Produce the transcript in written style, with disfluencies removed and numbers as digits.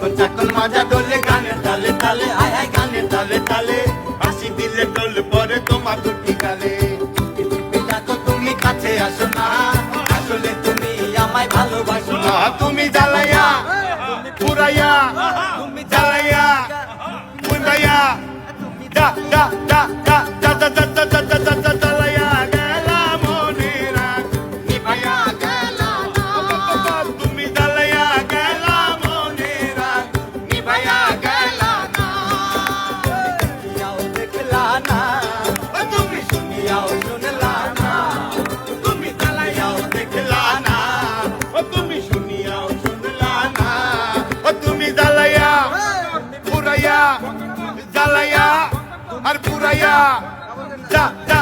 যখন চাকন মাজা দোলে গানের তালে তালে আয় আয় গানের তালে তালে হাসি দিলে টোল পরে তোমার দুটি গালে দেখো তুমি কাছে আসো না আসলে তুমি আমায় ভালোবাসো না তুমি জ্বালাইয়া পুরাইয়া তুমি জ্বালাইয়া পুরাইয়া দা দা দা দা দা দা দা দা দা দা দা জ্বালাইয়া গেলা মনে রাখ নিভাইয়া গেলা না তুমি জ্বালাইয়া গেলা মনে রাখ নিভাইয়া গেলা না শুনিয়াও দেখলা না তুমি শুনিয়াও শুনলা না তুমি জ্বালাইয়াও দেখলা না তুমি শুনিয়াও শুনলা না তুমি জ্বালাইয়া পুরাইয়া জ্বালাইয়া আর পুরাইয়া যা যা